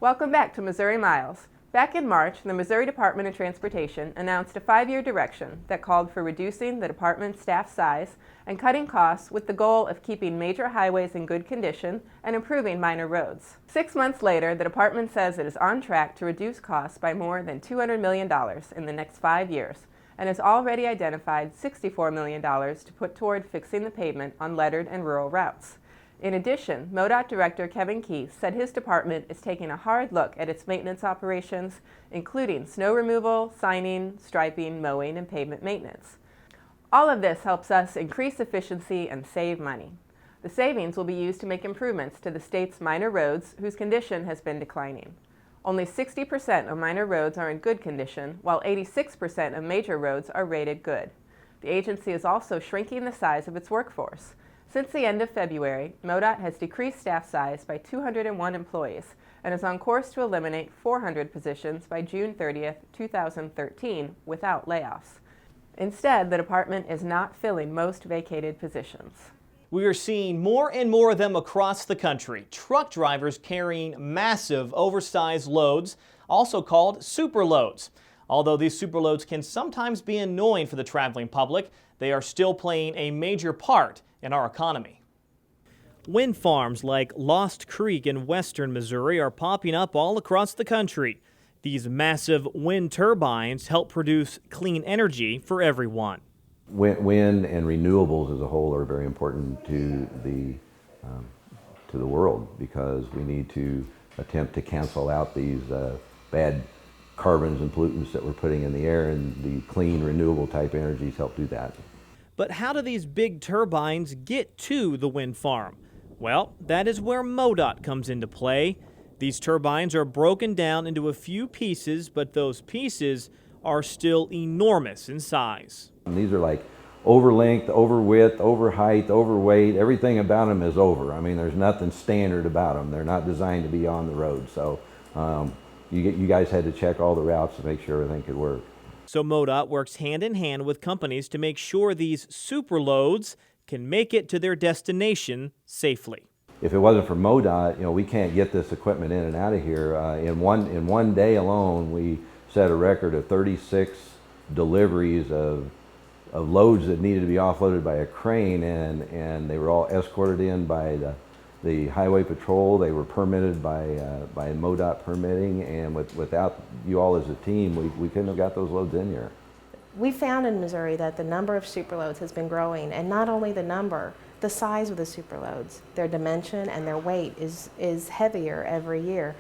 Welcome back to Missouri Miles. Back in March, the Missouri Department of Transportation announced a 5-year direction that called for reducing the department's staff size and cutting costs with the goal of keeping major highways in good condition and improving minor roads. 6 months later, the department says it is on track to reduce costs by more than $200 million in the next 5 years and has already identified $64 million to put toward fixing the pavement on lettered and rural routes. In addition, MoDOT Director Kevin Keith said his department is taking a hard look at its maintenance operations, including snow removal, signing, striping, mowing, and pavement maintenance. All of this helps us increase efficiency and save money. The savings will be used to make improvements to the state's minor roads whose condition has been declining. Only 60% of minor roads are in good condition, while 86% of major roads are rated good. The agency is also shrinking the size of its workforce. Since the end of February, MoDOT has decreased staff size by 201 employees and is on course to eliminate 400 positions by June 30th, 2013 without layoffs. Instead, the department is not filling most vacated positions. We are seeing more and more of them across the country. Truck drivers carrying massive oversized loads, also called superloads. Although these superloads can sometimes be annoying for the traveling public, they are still playing a major part in our economy. Wind farms like Lost Creek in western Missouri are popping up all across the country. These massive wind turbines help produce clean energy for everyone. Wind and renewables as a whole are very important to the world because we need to attempt to cancel out these bad carbons and pollutants that we're putting in the air, and the clean renewable type energies help do that. But how do these big turbines get to the wind farm? Well, that is where MoDOT comes into play. These turbines are broken down into a few pieces, but those pieces are still enormous in size. And these are like over length, over width, over height, over weight. Everything about them is over. I mean, there's nothing standard about them. They're not designed to be on the road. So you guys had to check all the routes to make sure everything could work. So MoDOT works hand in hand with companies to make sure these superloads can make it to their destination safely. If it wasn't for MoDOT, we can't get this equipment in and out of here. In one day alone, we set a record of 36 deliveries of loads that needed to be offloaded by a crane, and they were all escorted in by the highway patrol. They were permitted by MoDOT permitting, and without you all as a team, we couldn't have got those loads in here. We found in Missouri that the number of superloads has been growing, and not only the number, the size of the superloads, their dimension and their weight is heavier every year.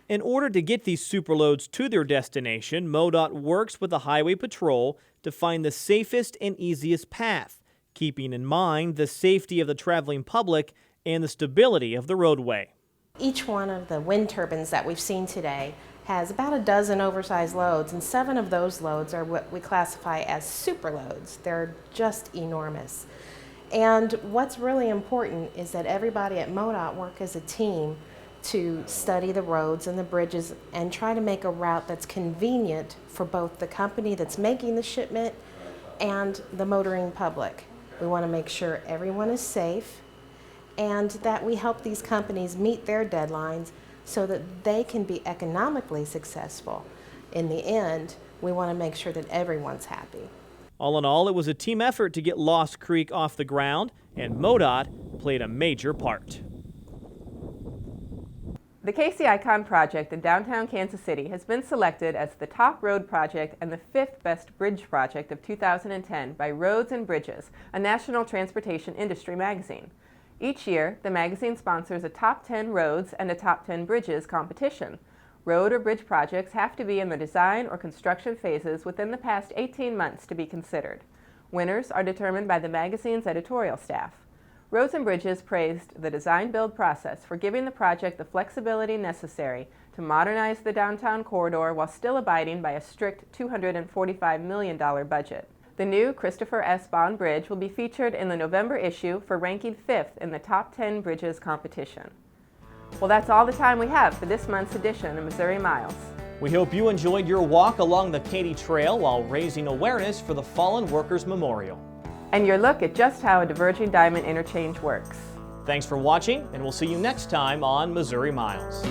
In order to get these superloads to their destination, MoDOT works with the highway patrol to find the safest and easiest path, keeping in mind the safety of the traveling public and the stability of the roadway. Each one of the wind turbines that we've seen today has about a dozen oversized loads, and 7 of those loads are what we classify as superloads. They're just enormous. And what's really important is that everybody at MoDOT work as a team to study the roads and the bridges and try to make a route that's convenient for both the company that's making the shipment and the motoring public. We want to make sure everyone is safe and that we help these companies meet their deadlines so that they can be economically successful. In the end, we want to make sure that everyone's happy. All in all, it was a team effort to get Lost Creek off the ground, and MoDOT played a major part. The kcICON project in downtown Kansas City has been selected as the top road project and the 5th best bridge project of 2010 by Roads and Bridges, a national transportation industry magazine. Each year, the magazine sponsors a top 10 roads and a top 10 bridges competition. Road or bridge projects have to be in the design or construction phases within the past 18 months to be considered. Winners are determined by the magazine's editorial staff. Roads and Bridges praised the design-build process for giving the project the flexibility necessary to modernize the downtown corridor while still abiding by a strict $245 million budget. The new Christopher S. Bond Bridge will be featured in the November issue for ranking 5th in the Top 10 Bridges competition. Well, that's all the time we have for this month's edition of Missouri Miles. We hope you enjoyed your walk along the Katy Trail while raising awareness for the Fallen Workers Memorial. And your look at just how a diverging diamond interchange works. Thanks for watching, and we'll see you next time on Missouri Miles.